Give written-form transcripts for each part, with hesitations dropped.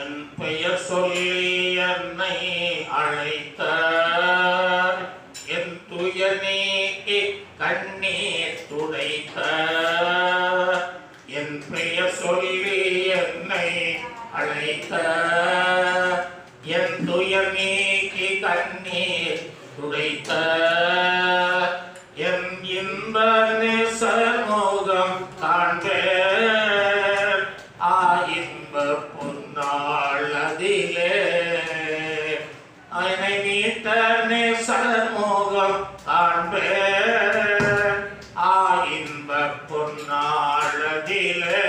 என் பெயர் சொல்லி என்னை அழைத்த என் துயர் நீக்கி கண்ணீர் துடைத்த என் பெயர் சொல்லி என்னை அழைத்த என் துயர் நீக்கி கண்ணீர் துடைத்த என் இன்ப நேசமுகம் காண்பேன் இன்ப பொன்னாள் அதிலே என்னை மீட்ட நேசமுகம் காண்பேன் இன்ப பொன்னாள் அதிலே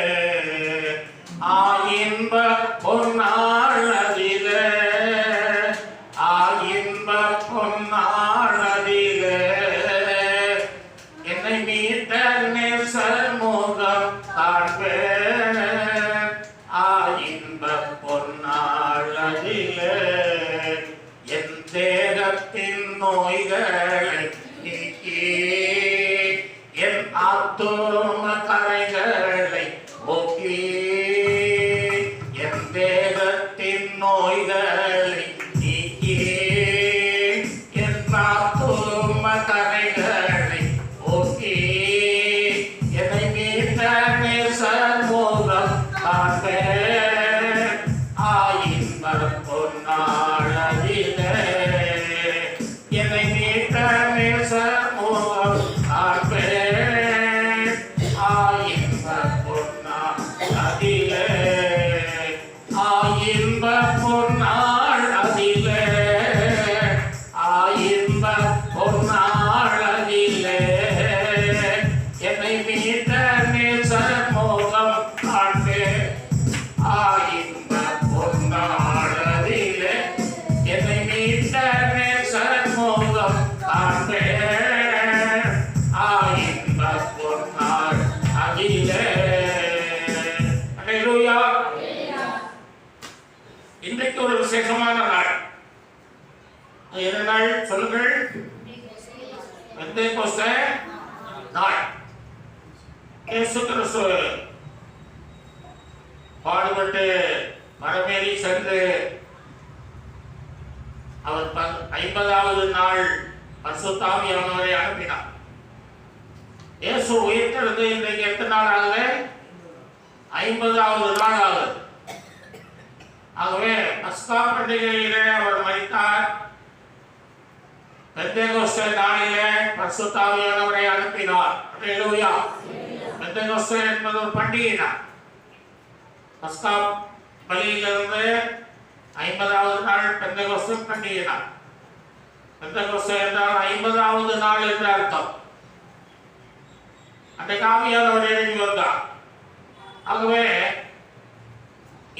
இன்ப பொன்னாள் அதிலே இன்ப பொன்னாள் அதிலே என்னை மீட்ட நேசமுகம் காண்பேன் இன்ப பொன்னாள் அதிலே என் தேகத்தின் நோய்களை நீக்கி என் ஆத்தும கரைகளை போக்கி என் தேகத்தின் நோய்களை நீக்கி என் ஆத்தும கரைகளை போக்கி என்னை மீட்ட நேசமுகம் காண்பேன் இன்ப பொன்னாள் அதிலே என்னை மீட்ட நேசமுகம் காண்பேன் இன்ப பொன்னாள் அதிலே இன்ப பொன்னாள் அதிலே இன்ப பொன்னாள் அதிலே என்னை மீட்ட நேசமுகம் காண்பேன் இன்ப பொன்னாள் அதிலே என்னை மீட்ட நேசமுகம் காண்பேன் இன்ப பொன்னாள் அதிலே. அல்லேலூயா. இன்றைக்கு ஒரு விசேஷமான நாள். என்ன நாள் சொல்லுங்கள்? பெந்தேகோஸ்தே நாள். இயேசு கிறிஸ்து பாடுபட்டு மரமேறி சென்று அவர் 50வது நாள் பரிசுத்த ஆவியானவரை அனுப்பினார். இயேசு உயிர்த்தெழுந்து இன்றைக்கு எத்தனை நாள் ஆகுது? 50வது நாள் ஆகுது. ஆகவே பஸ்கா பண்டிகையிலே அவர் மரித்தார். பெந்தேகோஸ்தே நாளிலே பரிசுத்த ஆவியானவரை அனுப்பினார். அல்லேலூயா. பெந்தேகோஸ்தே என்பது ஒரு பண்டிகை நாள். பஸ்கா பலியிலிருந்து 50வது நாள் பெந்தேகோஸ்தே பண்டிகை நாள். பெந்தேகோஸ்தே என்றால் 50வது நாள் என்று அர்த்தம். அன்றைக்கு ஆவியானவர் இறங்கி வந்தார். ஆகவே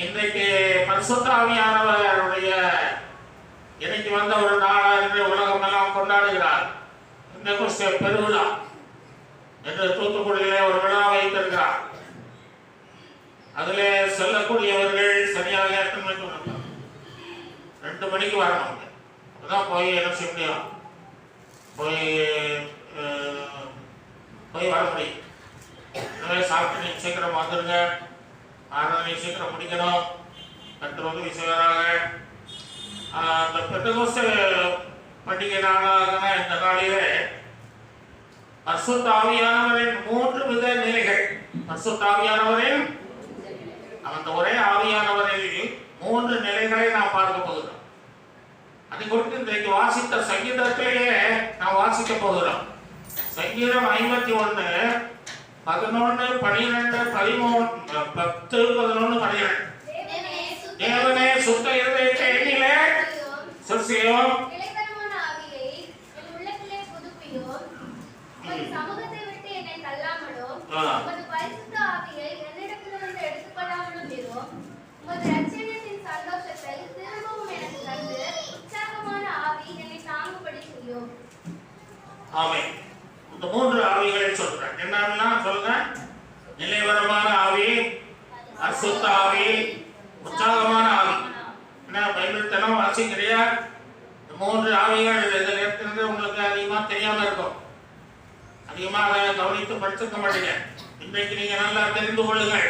இன்றைக்கு பரிசுத்த ஆவியானவருடைய இறங்கி வந்த ஒரு நாள் என்று உலகம் எல்லாம் கொண்டாடுகிறார். பெந்தேகோஸ்தே பெருவிழா என்று தூத்துக்குடியிலே ஒரு விழா வைத்திருக்கிறார். அதிலே செல்லக்கூடியவர்கள் சரியாக 2 மணிக்கு வரணும். அப்பதான் போய் என்ன செய்ய முடியும், போய் வர முடியும். எனவே சாப்பிட்டு நீங்க சீக்கிரம் வந்துருங்க, ஆராதனை சீக்கிரம் முடிக்கணும். கர்த்தர் உதவி செய்வாராக. அந்த பெந்தேகோஸ்தே பண்டிகை நாளாக இந்த நாளிலே பரிசுத்த ஆவியானவரின் 3 வித நிலைகள். பரிசுத்த ஆவியானவரின் அந்த ஒரே ஆவியானவரில் 3 நிலைகளை நாம் பார்க்க போகிறோம். அதை குறித்து இன்றைக்கு வாசித்த சங்கீதத்திலேயே நாம் வாசிக்க போகிறோம். சங்கீதம் 51 11 12 13 10 11 12. தேவனே சுத்த இருதயத்தை என்னிலே சிருஷ்டியும் இளைப்பரமான ஆவியை என் உள்ளத்திலே புதுப்பியும். உமது சமூகத்தை விட்டு என்னை தள்ளாமலும் உமது பரிசுத்த ஆவியை என்னிடத்திலிருந்து எடுத்துக்கொள்ளாமலும் இரும். உமது இரட்சணியத்தின் சந்தோஷத்தை திரும்பவும் எனக்கு தந்து உற்சாகமான ஆவி என்னை தாங்கும்படி செய்யும். ஆமென். இந்த 3 ஆவிகளை சொல்றேன். என்னன்னா சொல்லுங்க. நிலைவரமான ஆவி, அசுத்த ஆவி, உற்சாகமான ஆவி. என்ன பைபிள் தினம் வாசிக்கிறியா? 3 ஆவிகள் இதில் இருக்கிறது உங்களுக்கு அதிகமாக தெரியாம இருக்கும். அதிகமாக கவனித்து படிச்சுக்க மாட்டீங்க. இன்றைக்கு நீங்க நல்லா தெரிந்து கொள்ளுங்கள்.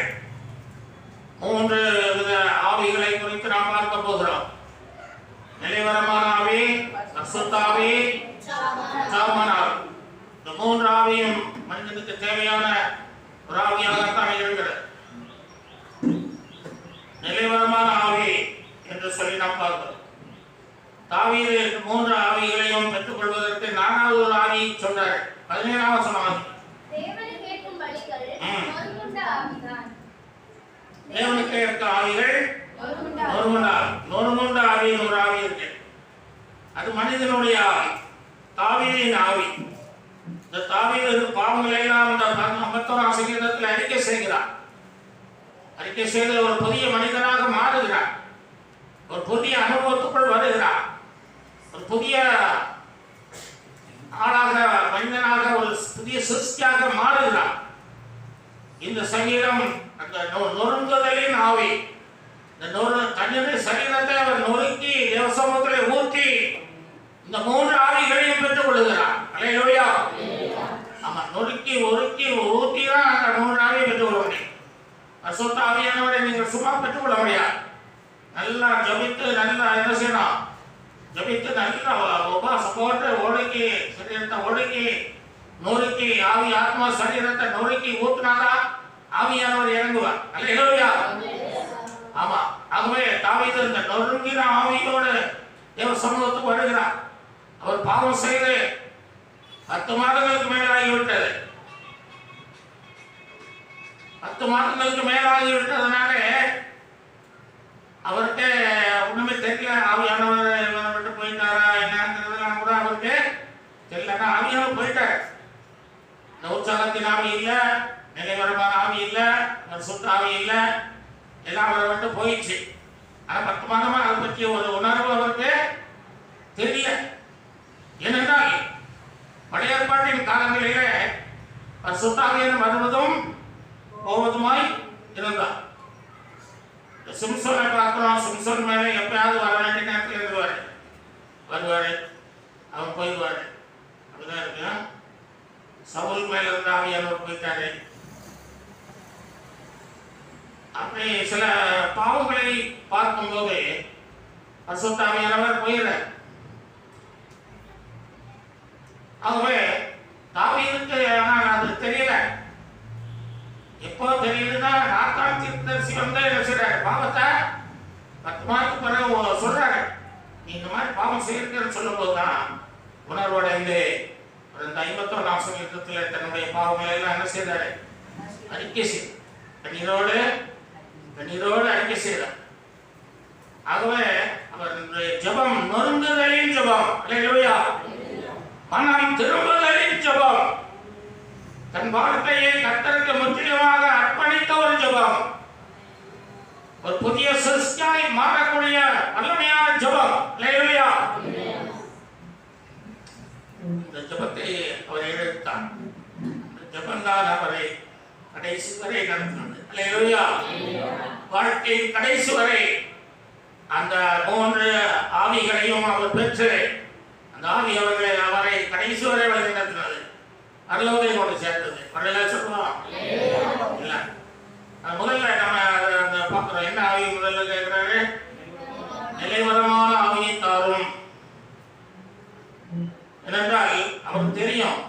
3 வித ஆவிகளை குறித்து பார்க்க போகிறோம். நிலைவரமான ஆவி, பரிசுத்த ஆவி, உற்சாகமான ஆவி. இந்த மூன்று ஆவியும் மனிதனுக்கு தேவையான ஒரு ஆவியாகத்தான் இருக்கிறது. நிலைவரமான ஆவி என்று சொல்லி நாம் பார்க்கிறோம். தாவீது மூன்று ஆவிகளையும் பெற்றுக் கொள்வதற்கு 4வது ஒரு ஆவி சொன்னார். 17ஆம் வசனம். தேவனுக்கு கேட்கும் பலிகள் நொறுங்குண்ட ஆவிதான். தேவனுக்கு கேட்க ஆவிகள் நொறுங்குண்ட ஆவியின் ஒரு ஆவி இருக்கு. அது மனிதனுடைய ஆவி, தாவீதின் ஆவி. இந்த தாவீது பாவங்களை எல்லாம் இந்த 51ஆம் சங்கீதத்தில் அறிக்கை செய்கிறார். அறிக்கை செய்து ஒரு புதிய மனிதனாக மாறுகிறார். ஒரு புதிய அனுபவத்துக்குள் வருகிறார். ஒரு புதிய ஆளாக, மனிதனாக, ஒரு புதிய சிருஷ்டியாக மாறுகிறார். இந்த சங்கீதம் அந்த நொறுங்குதலின் ஆவி. இந்த தன்னுடைய சரீரத்தை அவர் நொறுக்கி தேவசமூகத்திலே ஊற்றி இந்த மூன்று ஆவிகளையும் பெற்றுக் கொள்கிறார். அல்லேலூயா. ஆமா, நொறுக்கி ஒருக்கி ஊற்றி தான் அந்த மூன்று ஆவியை பெற்றுக் கொள்ள முடியும். பரிசுத்த ஆவியானவரை நீங்கள் சும்மா பெற்றுக் கொள்ள முடியாது. நல்லா ஜபித்து, நல்லா என்ன செய்யணும், ஜபித்து நல்லா உபாசம் போட்டு ஒடுக்கி, சரீரத்தை ஒடுக்கி நொறுக்கி, ஆவி ஆத்மா சரீரத்தை நொறுக்கி ஊற்றினாதான் ஆவியானவர் இறங்குவார். அல்லேலூயா. ஆமா, ஆகவே தாவீது இந்த நொறுங்கின ஆவியோடு தேவ சமூகத்துக்கு வருகிறார். அவர் பாவம் செய்து 10 மாதங்களுக்கு மேலாகிவிட்டது. 10 மாதங்களுக்கு மேலாகிவிட்டதுனால அவருக்கு ஒண்ணுமே தெரியல. ஆவியானவர் விட்டு போயிட்டாரா என்னங்கிறதுலாம் கூட அவருக்கு தெரியல. ஆவியானவர் போயிட்டார். இந்த உற்சாகத்தின் ஆவி இல்ல, நிலைவரமான ஆவி இல்ல, சுத்த ஆவி இல்ல, எல்லாம் அவரை விட்டு போயிடுச்சு. ஆனா 10 மாதமா அதை பற்றிய ஒரு உணர்வு அவருக்கு தெரியல. ஏனென்றால் பழைய ஏற்பாட்டின் காலங்களிலே சுத்த ஆவியானவர் வருவதும் போவதுமாய் இருந்தார். சிம்சோனை பார்க்கிறோம். சிம்சோன் மேலே எப்பயாவது வர வேண்டிய நேரத்தில் வருவாரு, அவன் போயிடுவாரு. அப்படிதான் இருக்கு. சவுல் மேல இருந்த ஆவியானவர் போயிட்டாரு. அப்படி சில பாவங்களை பார்க்கும்போது பரிசுத்த ஆவியானவர் போயிடுறார். ஆகவே தாவீதுக்கு ஆனால் அது தெரியல. எப்போ தெரியுதுன்னா, நாத்தான் தீர்க்கதரிசி வந்து என்ன செய்றாரு, பாவத்தை 10 மாதத்துக்கு பிறகு சொல்றாரு. நீ இந்த மாதிரி பாவம் செய்யிருக்கன்னு சொல்லும் போதுதான் உணர்வடைந்து இந்த 51ஆம் சங்கீதத்தில் தன்னுடைய பாவங்களை எல்லாம் என்ன செய்தாரு, அறிக்கை செய்தார். கண்ணீரோடு அறிக்கை செய்தார். ஆகவே அவர் ஜெபம் நொறுங்குதலின் ஜெபம், அல்லேலூயா, மனம் திரும்புதலின் ஜெபம், தன் வாழ்க்கையை கர்த்தருக்கு முற்றிலுமாக அர்ப்பணித்த ஒரு ஜெபம், ஒரு புதிய சிருஷ்டியாய் மாறக்கூடிய வல்லமையான ஜெபம், அல்லேலூயா. இந்த ஜெபத்தை அவர் எடுத்தார். இந்த ஜெபம்தான் அவரை கடைசி வரை நடத்தினது. அல்லேலூயா. வாழ்க்கையின் கடைசி வரை அந்த 3 ஆவிகளையும் அவர் பெற்று அந்த ஆவி அவரை கடைசி வரை வழி நடத்தினது. அருளோதை கொண்டு சேர்த்தது. சொல்லுவோம் இல்ல, முதல்ல நம்ம அந்த பார்க்கிறோம். என்ன ஆவி முதல்ல கேட்கிறாரு? நிலைவரமான ஆவியை தாரும். ஏனென்றால் அவருக்கு தெரியும்,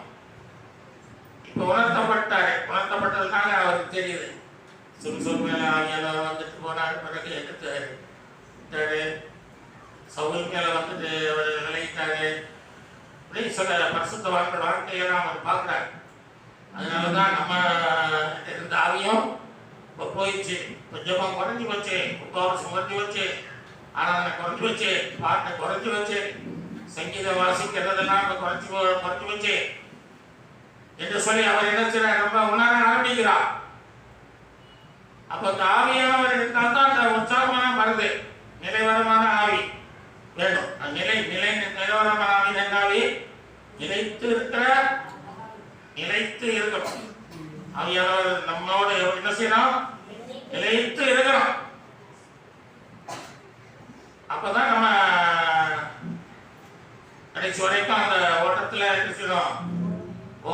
இப்ப உணர்த்தப்பட்டதுனால அவருக்கு தெரியுது. சிம்சோன் மேல ஆவியானவர் வந்துட்டு போனார். பிறகு எடுத்தாரு. சவுல் மேல வந்துட்டு அவர் விளையிட்டாரு. இப்படி சில பரிசுத்தவான்கள் வாழ்க்கையெல்லாம் அவர் பார்க்கிறார். அதனாலதான் நம்ம இருந்த ஆவியும் இப்போ போயிடுச்சு. இப்போ ஜெபம் குறைஞ்சி வச்சு, உபவாசம் குறைஞ்சி வச்சு, ஆராதனை குறைஞ்சி வச்சு, பாட்டை குறைஞ்சி வச்சு, சங்கீதம் வாசிக்கிறதெல்லாம் இப்போ குறைஞ்சி வச்சு என்று சொல்லி அவர் என்ன செய்யறார், ரொம்ப உணர ஆரம்பிக்கிறார். அப்போ அந்த ஆவியானவர் இருந்தால் தான் அந்த உற்சாகமான வருது. நிலைவரமான ஆவி வேணும். நிலைவரமான ஆவி என்னாவி நிலைத்து இருக்கணும். ஆவியானவர் நம்மோடு என்ன செய்யணும், நிலைத்து இருக்கணும். அப்பதான் நம்ம கடைசி வரைக்கும் அந்த ஓட்டத்துல என்ன செய்யணும்,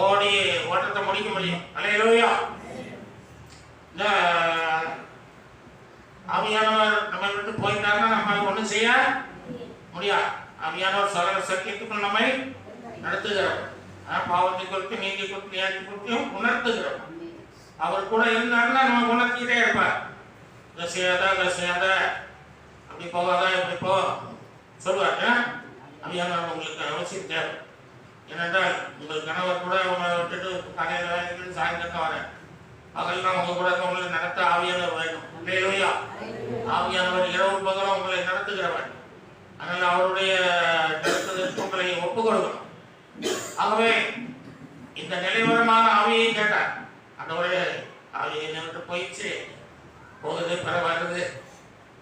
ஓடி ஓட்டத்தை முடிக்க முடியும். அல்லேலூயா. இந்த ஆவியானவர் ஆவியானவர் நம்மை விட்டு போயிட்டாருன்னா நம்ம ஒன்றும் செய்ய முடியாது. ஆவியானவர் சகல சத்தியத்துக்குள் நம்மை நடத்துகிறோம். பாவத்தை குறித்து நீதி குறித்து நியாயத்தை குறித்தும் உணர்த்துகிறோம். அவர் கூட இருந்தாருன்னா நம்ம உணர்த்திக்கிட்டே இருப்பார். இதை செய்யாத அப்படி போகாத இப்படி போ சொல்லுவார். ஆவியானவர் உங்களுக்கு அவசியம் தேவை. ஏனென்றால் உங்கள் கணவர் கூட உங்களை விட்டுட்டு கடையில் வேலைக்கு சாயந்தரம் வரேன் பகல்லாம் உங்க கூட உங்களை நடத்த ஆவியானவர் வேண்டும். இல்லையா? ஆவியானவர் இரவு பகலும் உங்களை நடத்துகிறவர். அதனால் அவருடைய நடத்துதற்கு உங்களை ஒப்புக் கொடுக்கணும். ஆகவே இந்த நிலைவரமான ஆவியை கேட்டார். அதோடைய ஆவியை நின்று போயிடுச்சு, போகுது, பிற வருது.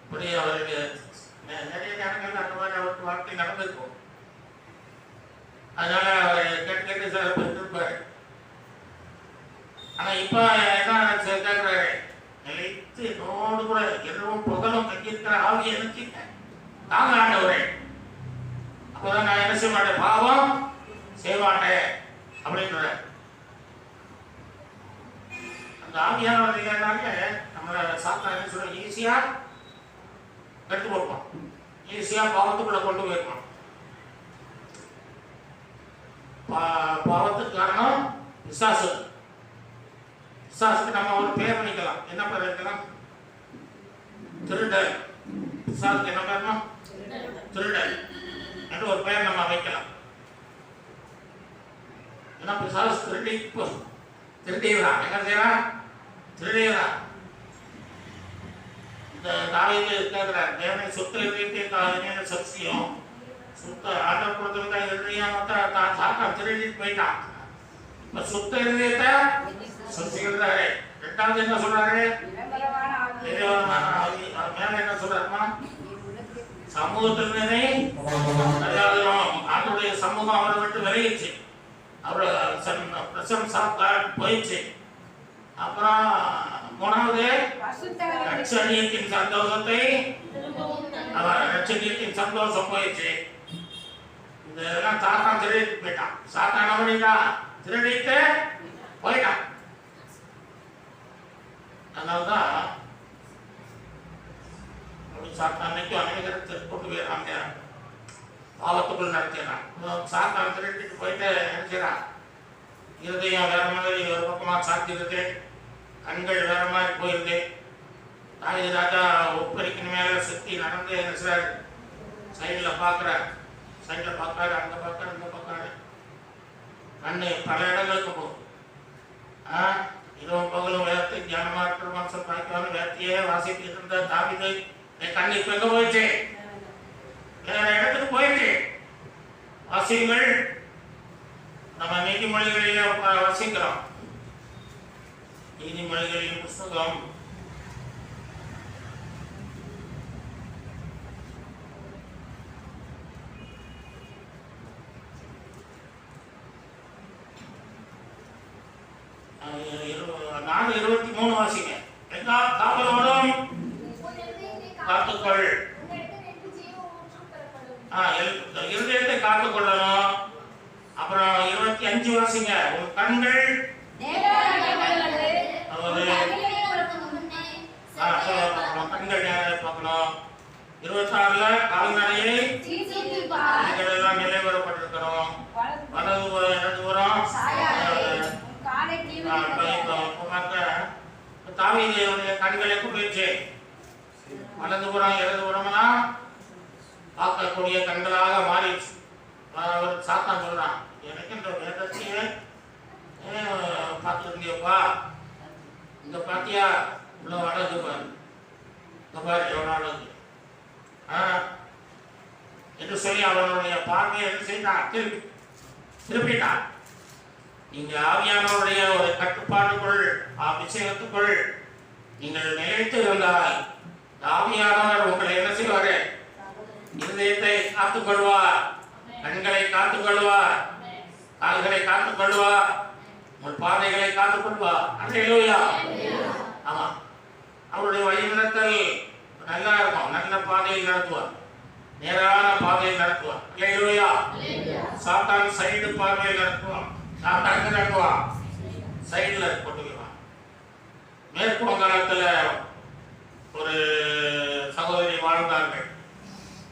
இப்படி அவருக்கு நிறைய நேரங்கள் அந்த மாதிரி அவருக்கு வாழ்க்கை நடந்திருக்கும். அதனால அவர் கேட்டு சார் இருப்பாரு. ஆனா இப்ப என்ன கேட்கிறாரு, நிலைத்து நோடு கூட இரவும் புகழும் தங்கியிருக்கிற ஆவியை எனக்கு தாங்க ஆண்டவரே. அப்பதான் நான் என்ன செய்ய மாட்டேன், பாவம் செய்ய மாட்டேன் அப்படின்ற அந்த ஆவியானவர் இல்லைனாலே நம்மளை சாத்தான சொல்ல ஈஸியா கட்டு கொடுப்போம், ஈஸியா பாவத்துக்குள்ள கொண்டு போயிருக்கோம். பாவத்துக்கு காரணம் பிசாசு. பிசாசுக்கு நம்ம ஒரு பேர் பண்ணிக்கலாம். என்ன பேர் வைக்கலாம்? திருடல். பிசாசுக்கு என்ன பேர்னா திருடல் என்று ஒரு பெயர் நம்ம வைக்கலாம். ஏன்னா பிசாசு திருடிடுறான். என்ன செய்யறான்? திருடிடுறான். இந்த தாவீது கேட்கிறார், தேவனை சொத்து எழுதிட்டு சக்தியும் சுத்த ஆண்டவர் கொடுத்துருந்தா எழுதியாம தான் சாத்தா திருடிட்டு போயிட்டான். இப்ப சுத்த எழுதியத்தை சொல்றாரு. ரெண்டாவது என்ன சொல்றாரு? மேல என்ன சொல்றாருமா? சமூகத்தினரை ஆண்டுடைய சமூகம் அவரை விட்டு விலகிச்சு, அவரோட பிரசம்சா போயிடுச்சு. அப்புறம் மூணாவது ரட்சணியத்தின் சந்தோஷத்தை ரட்சணியத்தின் சந்தோஷம் போயிடுச்சு. இதெல்லாம் சாத்தான் திருடிட்டு போயிட்டான். சாத்தான் என்ன பண்ணிட்டான்? திருடிட்டு போயிட்டான். அதனால்தான் சாத்தானைக்கும் அநேகத்தை கொண்டு போயிடறாங்க, பாவத்துக்குள் நடத்திடுறான். சாத்தான் திருடிட்டு போயிட்டு நினைக்கிறான். இருதயம் வேற மாதிரி ஒரு பக்கமா சாத்திருது, கண்கள் வேற மாதிரி போயிருது. தாவீது ராஜா ஒப்பரிக்கின் மேல சுத்தி நடந்து நினைச்சாரு. சைடில் பார்க்குறாரு, சைடில் பார்க்குறாரு, அங்கே பார்க்குறாரு, இங்கே பார்க்குறாரு. கண்ணு பல இடங்களுக்கு போகும். இரவும் பகலும் வேதத்தை தியானமா இருக்கிற மனுஷன் பாய்க்காம வேத்தையே வாசிட்டு இருந்த தாவீது கண்ணு இப்ப எங்க போயிடுச்சு? வேற இடத்துக்கு போயிடுச்சு. வாசிகள் நம்ம நீதிமொழிகளில வாசிக்கிறோம். நீதிமொழிகளின் புஸ்தகம் 4:23 வாசிங்க. எல்லா காவலோடும் காத்துக்கொள். இருதயத்தை காத்துக்கொள்ளணும். அப்புறம் 25 வாசிங்க. உன் கண்கள் கண்கள் நேரம் பார்க்கணும். 26 கால்நடையை எல்லாம் நிலைவரப்பட்டிருக்கிறோம். வலதுபுறம் இடதுபுறம் தாவீதுடைய கண்களை போயிடுச்சு. வலதுபுறம் இடதுபுறம்லாம் பார்க்கக்கூடிய கண்களாக மாறிடுச்சு. அவர் சாத்தான் சொல்றான், எனக்கு இந்த வேதத்தையே பார்த்துருந்தியப்பா, இந்த பாத்தியா இவ்வளோ அழகு பாரு, இந்த பாரு எவ்வளோ அழகு என்று சொல்லி அவனுடைய பார்வையை என்ன செய்தான்? திருப்பிட்டான். நீங்க ஆவியானவருடைய ஒரு கட்டுப்பாட்டுக்குள் அபிஷேகத்துக்குள் நீங்கள் நிலைத்து இருந்தால் ஆவியானவர் உங்களை என்ன செய்வாரு? இருதயத்தை காத்துக் கொள்வார், கண்களை காத்துக் கொள்வார், கால்களை காத்துக் கொள்வார், உங்கள் பாதைகளை காத்துக் கொள்வார். அல்லேலூயா. ஆமா, அவருடைய வழிநடத்தல் நல்லா இருக்கும். நல்ல பாதையில் நடத்துவார், நேரான பாதையில் நடத்துவார். அல்லேலூயா. சாத்தான் சைடு பார்வையில் நடத்துவான். சாத்தான் நடத்துவான், சைடில் கொண்டு போயிடுவான். மேற்கு வங்காளத்தில் ஒரு சகோதரி வாழ்ந்தார்கள்.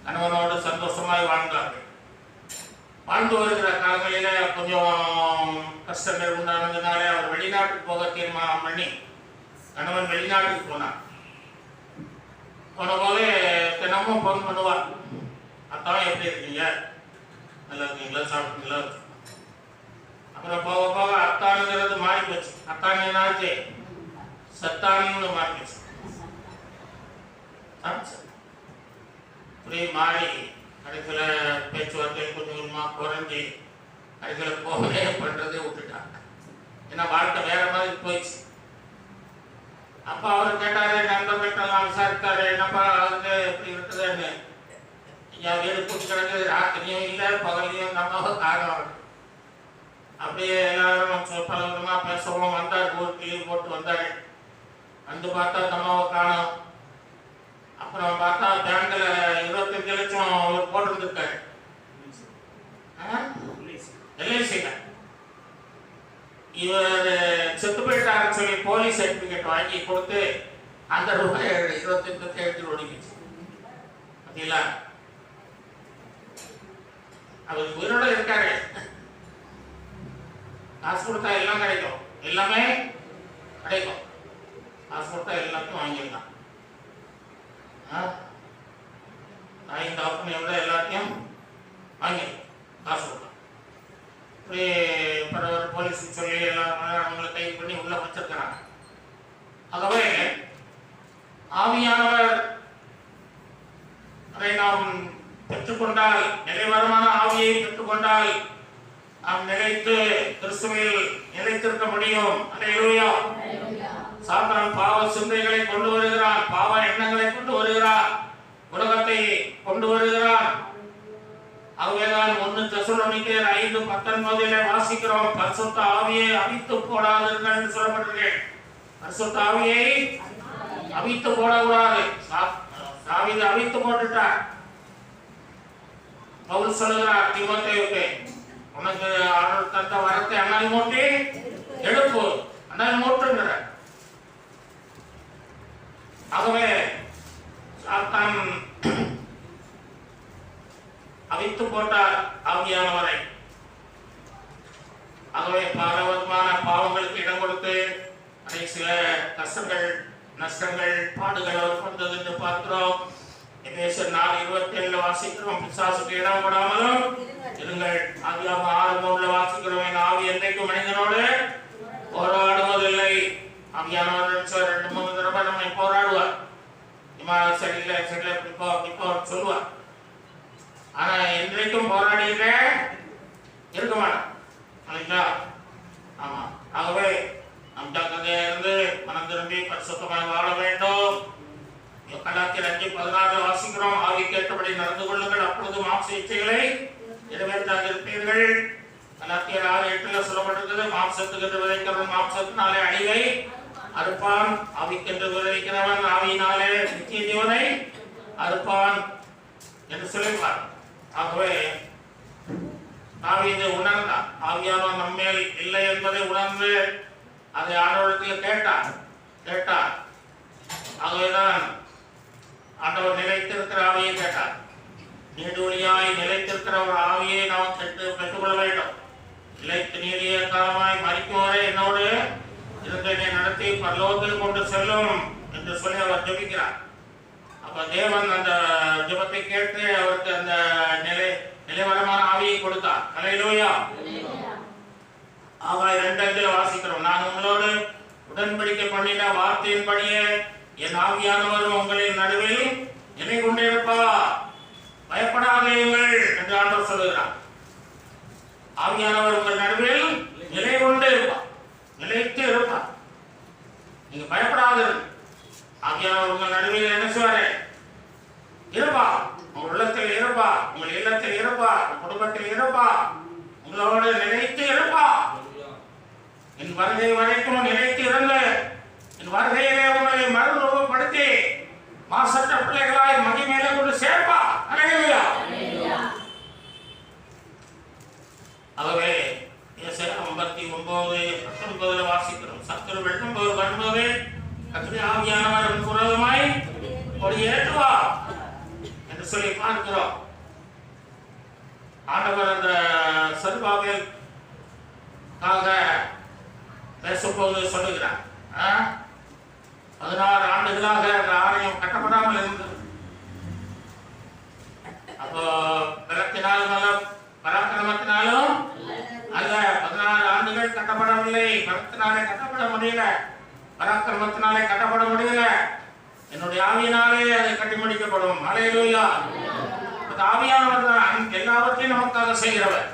கணவனோடு சந்தோஷமாய் வாழ்ந்தார்கள். வாழ்ந்து வருகிற காலங்களில கொஞ்சம் கஷ்டங்கள் உண்டானதுனாலே அவர் வெளிநாட்டுக்கு போக தீர்மானம் பண்ணி கணவன் வெளிநாட்டுக்கு போனார். போன போது தினமும் ஃபோன் பண்ணுவார், அத்தான் எப்படி இருக்கீங்க, நல்லா இருக்கீங்களா, சாப்பிட்டீங்களா. அப்புறம் போக போக அத்தானுங்கிறது மாறி போச்சு. அத்தான் என்னாச்சு, சத்தானுன்னு மாறி போச்சு. இப்படி மாறி கடைசியில் பேச்சுவார்த்தை கொஞ்சம் கொஞ்சமாக குறைஞ்சி கடைசியில் போகவே பண்ணுறதே விட்டுட்டாங்க. ஏன்னா வாழ்க்கை வேற மாதிரி போயிடுச்சு. அப்போ அவர் கேட்டாரு, நண்பர்கள்ட்டெல்லாம் விசாரித்தாரு, என்னப்பா வந்து எப்படி இருக்குதுன்னு. ஐயா வீடு கூட்டி கிடக்குது, ராத்திரியும் இல்லை பகலையும் நம்ம காரணம். அப்படியே எல்லாரும் பல விதமாக பேசவும் வந்தார். ஊருக்கு லீவ் போட்டு வந்தார். வந்து பார்த்தா தம்மாவை காணும். அப்புறம் பார்த்தா பேங்க்ல 25 லட்சம் அவர் போட்டிருந்திருக்காரு. எல்ஐசில இவர் செத்து போயிட்டாருன்னு சொல்லி போலீஸ் சர்டிபிகேட் வாங்கி கொடுத்து அந்த ரூபாய் 25 லட்சம் எடுத்து ஓடிக்கிச்சு. பார்த்தீங்களா, அவர் உயிரோட இருக்காரு. காசு கொடுத்தா எல்லாம் கிடைக்கும், எல்லாமே கிடைக்கும். காசு கொடுத்தா எல்லாத்தையும் வாங்கிடலாம். தாயின் தாப்பனை விட எல்லாத்தையும் வாங்கி காசு கொடுக்கலாம். இப்படி பரவாயில்ல போலீஸ் சொல்லி எல்லாம் அவங்களை கைது பண்ணி உள்ள வச்சிருக்கிறாங்க. ஆகவே ஆவியானவர் அதை நாம் பெற்றுக்கொண்டால், நிறைவாரமான ஆவியை பெற்றுக்கொண்டால் நாம் நிலைத்து கிறிஸ்துவில் நிலைத்திருக்க முடியும். அல்லேலூயா. சாத்தான் பாவ சிந்தைகளை கொண்டு வருகிறான், பாவ எண்ணங்களை கொண்டு வருகிறான், உலகத்தை கொண்டு வருகிறான். ஆகவேதான் 1 தெசலோனிக்கேயர் 5:19 வாசிக்கிறோம், பரிசுத்த ஆவியை அவித்து போடாதீர்கள் என்று சொல்லப்பட்டிருக்கு. பரிசுத்த ஆவியை அவித்து போடக்கூடாது. தாவீது அவித்து போட்டுட்டார். பவுல் சொல்லுகிறார் தீமோத்தேயுக்கு, உனக்கு ஆண்டவர் தந்த வரத்தை அண்ணால் மூட்டி எடுப்பு, அண்ணால் மூட்டுங்கிற. ஆகவே சாத்தான் அவித்து போட்டார் ஆவியானவரை. ஆகவே பலவிதமான பாவங்களுக்கு இடம் கொடுத்து அதை சில கஷ்டங்கள், நஷ்டங்கள், பாடுகள் அவர் கொண்டது என்று பார்க்கிறோம். எபேசியர் 4:27 வாசிக்கிறோம், பிசாசுக்கு இடம் கொடாமலும் இருங்கள். ஆதியாகமம் 6:3 வாசிக்கிறோம், என் ஆவி என்றைக்கும் மனிதனோடு போராடுவதில்லை. ஆவியானவர் 2-3 தடவை நம்மை போராடுவார். சரியில்லை சரியில்லை இப்போ சொல்லுவார். ஆனா என்றைக்கும் போராடிட்டு இருக்க மாட்டோம். ஆமா. ஆகவே நம் ஜாக்கிரதையா இருந்து மனம் திரும்பி பரிசுத்தமாக வாழ வேண்டும். கலாத்தியர் 5:16 வாசிக்கிறோம், ஆவி கேட்டபடி நடந்து கொள்ளுங்கள், அப்பொழுது மாம்ச இச்சைகளை நிறைவேற்றாது இருப்பீர்கள். கலாத்தியர் 6:8 சொல்லப்பட்டிருக்கிறது, மாம்சத்துக்கு விதைக்கிறவன் மாம்சத்தினாலே அழிவை அறுப்பான், ஆவிக்கென்று விதைக்கிறவன் ஆவியினாலே நித்திய ஜீவனை அறுப்பான் என்று சொல்லிப்பார். ஆகவே தாவீது உணர்ந்தான், ஆவியானவர் நம்மேல் இல்லை என்பதை உணர்ந்து அதை ஆண்டவரிடத்தில் கேட்டார். ஆகவேதான் ஆண்டவர் நிலைத்திருக்கிற ஆவியை கேட்டார். நீடூழியாய் நிலைத்திருக்கிற ஒரு ஆவியை நாம் பெற்றுக்கொள்ள வேண்டும். நிலைத்து நீடிய காலமாய் மரிக்கும் வரை என்னோடு இருந்தனை நடத்தி பரலோகத்தில் கொண்டு செல்லும் என்று சொல்லி அவர் ஜெபிக்கிறார். அப்ப தேவன் அந்த ஜெபத்தை கேட்டு அவருக்கு அந்த நிலைவரமான ஆவியை கொடுத்தார். அல்லேலூயா. ஆகாய் 2:5 வாசிக்கிறோம், நான் உங்களோடு உடன்படிக்கை பண்ணின வார்த்தையின்படியே என் ஆவியானவர் உங்களின் நடுவில் நிலை கொண்டிருப்பார், பயப்படாதீர்கள் என்று ஆண்டவர் சொல்லுகிறார். ஆவியானவர் உங்கள் நடுவில் நிலை கொண்டு இருப்பார், நிலைத்து இருப்பார். நீங்க பயப்படாதீர்கள். ஆவியானவர் உங்கள் நடுவில் என்ன செய்வாரு? இருப்பா. உங்கள் உள்ளத்தில் இருப்பா, உங்கள் இல்லத்தில் இருப்பா, உங்கள் குடும்பத்தில் இருப்பா, உங்களோடு நிலைத்து இருப்பா. என் வருகை வரைக்கும் நிலைத்து இருந்து என் வருகையிலே உங்களை மறுரூபப்படுத்தி மாசற்ற பிள்ளைகளாய் மகிமையிலே கொண்டு சேர்ப்பா. அல்லேலூயா. ஆகவே ஏசாயா 59:19 வாசிக்கிறோம், சத்துரு வெல்லும்போது வரும்போது கர்த்தருடைய ஆவியானவர் விரோதமாய் சொல்லி பார்க்கிறோம். ஆண்டவர் அந்த சர்வாபேலுக்காக பேசும்போது சொல்லுகிறார், 16 ஆண்டுகளாக அந்த ஆலயம் கட்டப்படாமல் இருந்தது. அப்போ பலத்தினாலும் அல்ல, பராக்கிரமத்தினாலும் அல்ல. 16 ஆண்டுகள் கட்டப்படவில்லை. பலத்தினாலே கட்டப்பட முடியல, பராக்கிரமத்தினாலே கட்டப்பட முடியல. என்னுடைய ஆவியினாலே அதை கட்டி முடிக்கப்படும். அல்லேலூயா. ஆவியானவர் தான் எல்லாவற்றையும் நமக்காக செய்கிறவர்.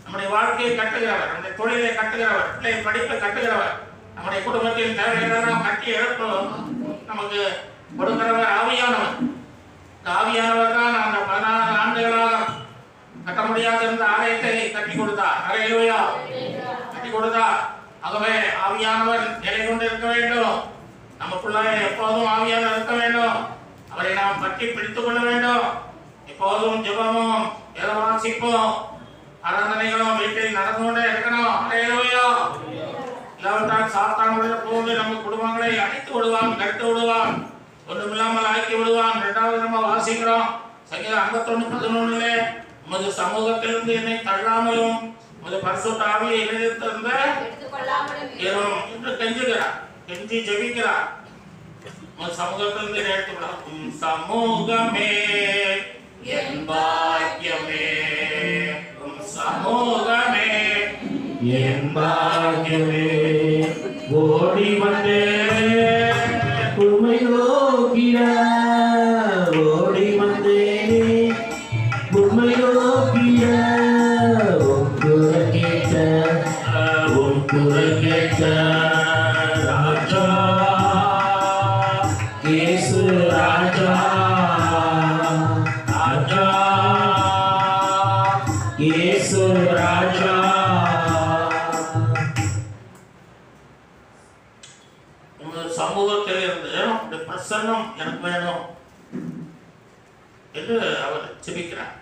நம்முடைய வாழ்க்கையை கட்டுகிறவர், நம்முடைய தொழிலை கட்டுகிறவர், பிள்ளை படிப்பை கட்டுகிறவர், நம்முடைய குடும்பத்தின் தேவைகளெல்லாம் கட்டி எழுப்பும் நமக்கு கொடுக்கிறவர் ஆவியானவர். இந்த ஆவியானவர் தான் அந்த 16 ஆண்டுகளாக கட்ட முடியாத இருந்த ஆலயத்தை கட்டி கொடுத்தார். அல்லேலூயா. கட்டி கொடுத்தார். ஆகவே ஆவியானவர் நிலை கொண்டு இருக்க வேண்டும். நமக்குள்ளே எப்போதும் ஆவியானவர் இருக்க வேண்டும். அவரை நாம் பற்றி பிடித்துக் கொள்ள வேண்டும். எப்போதும் ஜெபமும் வேத வாசிப்பும் ஆராதனைகளும் வீட்டில் நடந்து கொண்டே இருக்கணும். அல்லேலூயா. இல்லாவிட்டால் சாத்தான் உள்ள போது நம்ம குடும்பங்களை அழித்து விடுவான், கட்டு விடுவான், ஒன்றுமில்லாமல் ஆக்கி விடுவான். 2வது நம்ம வாசிக்கிறோம் சங்கீதம் 51:11, உமது சமூகத்திலிருந்து என்னை தள்ளாமலும் உமது பரிசுத்த ஆவியை எடுத்துக்கொள்ளாமலும் என்று கெஞ்சுகிறார், கெஞ்சி ஜெபிக்கிறார். உமது சமூகத்திலிருந்து என்னை எடுத்துக்கொள்ளாம். சமூகமே என் பாக்கியமே, சமூகமே என் பாக்கியமே, ஓடி வந்தே உம்மை நோக்கிட, ஓடி வந்தேனே உம்மை நோக்கிட, உம் குரல் கேட்ட, உம் குரல் கேட்ட ராஜா இயேசு ராஜா, ராஜா இயேசு ராஜா. சமூகத்தில் இருந்து உங்களுடைய பிரசன்னம் எனக்கு வேணும் என்று அவர் ஜெபிக்கிறார்.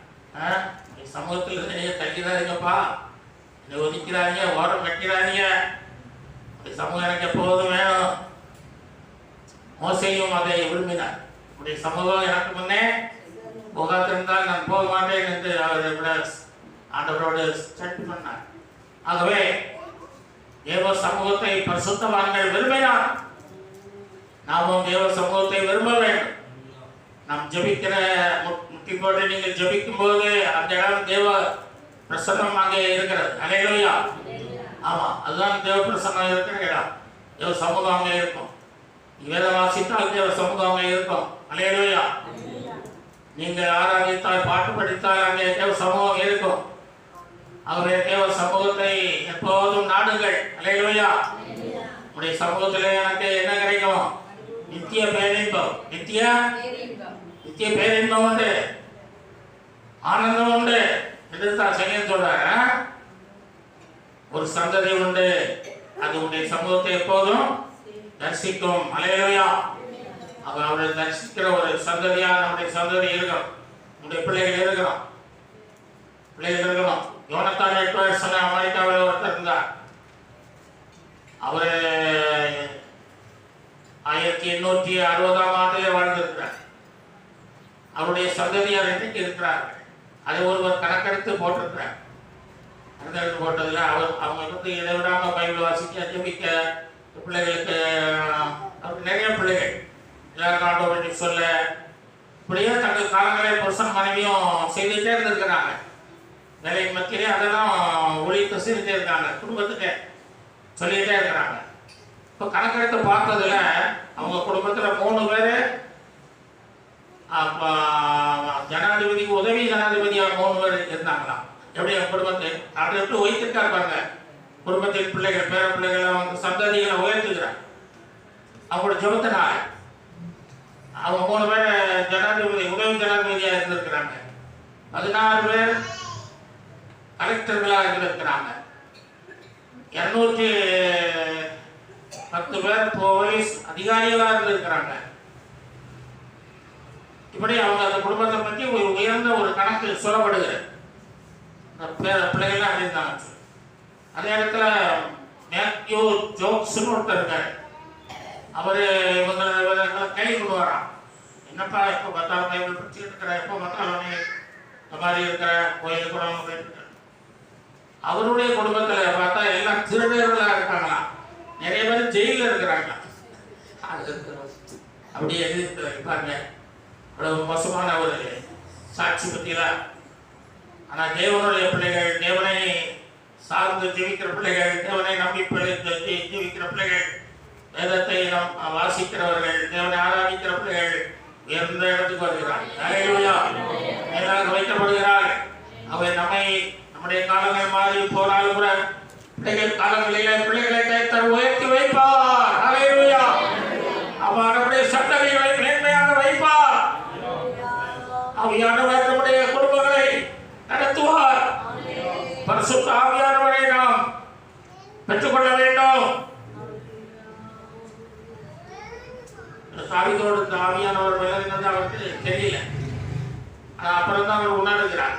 சமூகத்தில் இருந்து தள்ளிடாதீங்கப்பா, என்னை ஒதுக்கிறாங்க, ஓரம் கட்டிடாதீங்க, சமூகம் எனக்கு எப்போதும் வேணும். மோசையும் அதை விரும்பினார். உடைய சமூகம் எனக்கு முன்னே போகாதிருந்தால் நான் போக மாட்டேன் என்று அவர் ஆண்டவரோடு சட்டு பண்ணார். ஆகவே தேவ சமூகத்தை பரிசுத்தவான்கள் விரும்பினார். நாமும் தேவ சமூகத்தை விரும்ப வேண்டும். நாம் ஜெபிக்கிற முட்டி போட்டு நீங்கள் ஜெபிக்கும் போது அந்த இடம் தேவ பிரசன்னம் அங்கே இருக்கிறது. அல்லேலூயா. ஆமா, அதுதான் தேவ பிரசன்னம் இருக்கிற இடம். தேவ சமூகம் அங்கே இருக்கும். வேத வாசித்தால் தேவ சமூகம் அங்கே இருக்கும். அல்லேலூயா. நீங்க ஆராதித்தால், பாட்டு படித்தால் அங்கே தேவ சமூகம் இருக்கும். அவருடைய தேவ சமூகத்தை எப்போதும் நாடுங்கள். அல்லேலூயா. உடைய சமூகத்திலே எனக்கு என்ன கிடைக்கும்? நித்திய பேரின்பம். நித்திய பேரின்பம் உண்டு, ஆனந்தம் உண்டு என்று தான் சங்கீதம் சொல்றாரு. ஒரு சந்ததி உண்டு, அது உடைய சமூகத்தை எப்போதும் தரிசிக்கும். அல்லேலூயா. அவரை தரிசிக்கிற ஒரு சந்ததியா நம்முடைய சந்ததி இருக்கிறோம், நம்முடைய பிள்ளைகள் இருக்கிறோம், யோனத்தான் 8 வருஷம் அமெரிக்காவில் ஒருத்தர் இருந்தார். அவரு 1860ஆம் ஆண்டிலே வாழ்ந்திருக்கிறார். அவருடைய சந்ததியார் இன்றைக்கு இருக்கிறார்கள். அதை ஒருவர் கணக்கெடுத்து போட்டிருக்கிறார். கணக்கெடுத்து போட்டதில் அவங்க வந்து இதை விடாமல் பைபிள் வாசிக்க, ஜெபிக்க, பிள்ளைகளுக்கு அவருக்கு நிறைய பிள்ளைகள் எல்லாரும் ஆண்டவரை பற்றி சொல்ல, இப்படியே தங்கள் காலங்களே புருஷன் மனைவியும் செய்துகிட்டே இருந்திருக்கிறாங்க. வேலையின் மத்தியிலே அதெல்லாம் ஒழித்து செய்துட்டே இருக்காங்க, குடும்பத்துக்கு சொல்லிகிட்டே இருக்கிறாங்க. இப்போ கணக்கெடுத்து பார்த்ததுல அவங்க குடும்பத்தில் 3 பேர் ஜனாதிபதிக்கு உதவி ஜனாதிபதியாக 3 பேர் இருந்தாங்களாம். எப்படி குடும்பத்தை அப்படி எப்படி உயர்த்திருக்காரு பாருங்க. குடும்பத்தின் பிள்ளைகள், பேர பிள்ளைகளை, அவங்க சந்ததிகளை உயர்த்துக்கிறார் அவங்களோட ஜெபத்தினால. அவங்க 3 பேர் ஜனாதிபதி, உதவி ஜனாதிபதியாக இருந்திருக்கிறாங்க. 16 பேர் கலெக்டர்களாக இருந்திருக்கிறாங்க. 210 பேர் போலீஸ் அதிகாரிகளாக இருந்திருக்கிறாங்க. இப்படி அவங்க அந்த குடும்பத்தை பற்றி ஒரு உயர்ந்த ஒரு கணக்கு சொல்லப்படுகிறது. பிள்ளைகள்லாம் அப்படின்றாங்க. அதே இடத்துல மேத்யூ ஜோக்ஸ்னு ஒருத்தர் இருக்காரு. அவர் இவங்களை கைது கொண்டு வரான். என்னப்பா எப்போ பார்த்தாலும் பைபிள் படிச்சுட்டு இருக்கிற, எப்போ பார்த்தாலும் நீ இந்த மாதிரி இருக்கிற, கோயிலுக்கு கூட போயிட்டு. அவருடைய குடும்பத்தில் பார்த்தா எல்லாம் திருடர்களாக இருக்காங்களா, நிறைய பேர் ஜெயிலில் இருக்கிறாங்க. அப்படியே இருப்பாங்க. அவ்வளவு மோசமான ஒரு சாட்சி பற்றிலாம். ஆனால் தேவனுடைய பிள்ளைகள், தேவனை சார்ந்து ஜீவிக்கிற பிள்ளைகள், தேவனை நம்பி ஜீவிக்கிற பிள்ளைகள், வேதத்தை வாசிக்கிறவர்கள், தேவனை ஆராதிக்கிற பிள்ளைகள் உயர்ந்த இடத்துக்கு வருகிறார்கள், மேலாக வைக்கப்படுகிறார்கள். அவை நம்முடைய காலங்கள் மாறி போனாலும் கூட பிள்ளைகள் காலங்களிலே பிள்ளைகளை கைத்தர் உயர்த்தி வைப்பார். ஹல்லேலூயா. அவர் நம்முடைய சட்டங்களை மேன்மையாக வைப்பார். ஆவியானவர் நம்முடைய குடும்பங்களை நடத்துவார். பரிசுத்த ஆவியானவரை நாம் பெற்றுக்கொள்ள வேண்டும். தாவீதோடு இந்த ஆவியானவர் விலகினது அவருக்கு தெரியல. அப்புறம் தான் அவர் உணர்கிறார்.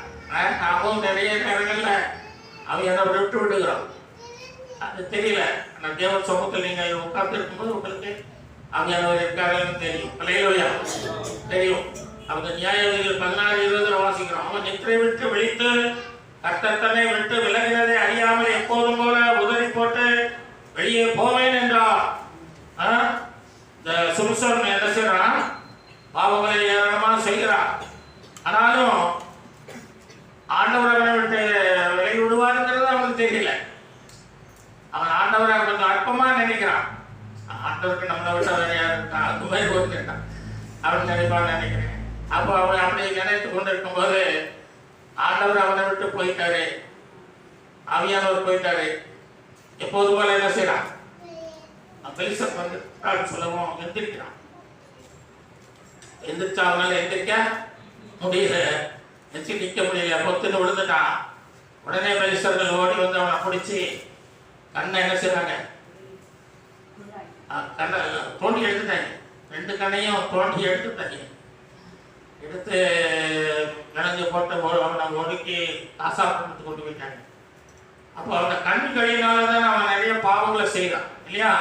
நாமும் நிறைய நேரங்கள்ல ஆவியானவரை விட்டு விடுகிறோம், அது தெரியல. ஆனால் தேவ சமூகத்தில் நீங்கள் உட்கார்ந்து இருக்கும்போது உங்களுக்கு ஆவியானவர் இருக்காருன்னு தெரியும். ஹல்லேலூயா. தெரியும். அவங்க நியாயவிதிகள் 16:20 வாசிக்கிறோம். அவன் நித்திரை விட்டு விழித்து கர்த்தர் தன்னை விட்டு விலகினதை அறியாமல் எப்போதும் போல உதறி போட்டு வெளியே போவேன் என்றார். இந்த சிம்சோன் என்ன செய்யறான்? பாவங்களை ஏராளமாக செய்கிறான். ஆனாலும் ஆண்டவர் அவனை விட்டு விலகி விடுவாருங்கிறது அவனுக்கு தெரியல. அவன் ஆண்டவரை கொஞ்சம் அற்பமா நினைக்கிறான். ஆண்டவருக்கு நம்மளை விட்டு வேற யாருக்கா அந்த மாதிரி ஒரு கேட்டான் அவன் நினைப்பான்னு நினைக்கிறேன். அப்போ அவன் அப்படி நினைத்து கொண்டு இருக்கும்போது ஆண்டவர் அவனை விட்டு போயிட்டாரு, ஆவியானவர் போயிட்டாரு. எப்போது போல என்ன செய்யறான்? பெலிஸ்தர் வந்து சொல்லவும் எந்திரிக்கிறான். எந்திரிச்சா அவனால எந்திரிக்க முடியல, எந்திரிச்சு நிற்க முடியல, பொத்துன்னு விழுந்துட்டான். உடனே பெலிஸ்தர்கள் ஓடி வந்து அவனை பிடிச்சி கண்ணை என்ன செய்றாங்க? கண்ணை தோண்டி எடுத்துட்டாங்க. 2 கண்ணையும் தோண்டி எடுத்துட்டாங்க. எடுத்து கிடந்து போட்டு அவனை ஒடுக்கி காசாப்பட்டு கொண்டு போயிட்டாங்க. அப்போ அவனை கண் கழினால தான் அவன் நிறைய பாவங்களை செய்யறான் இல்லையா?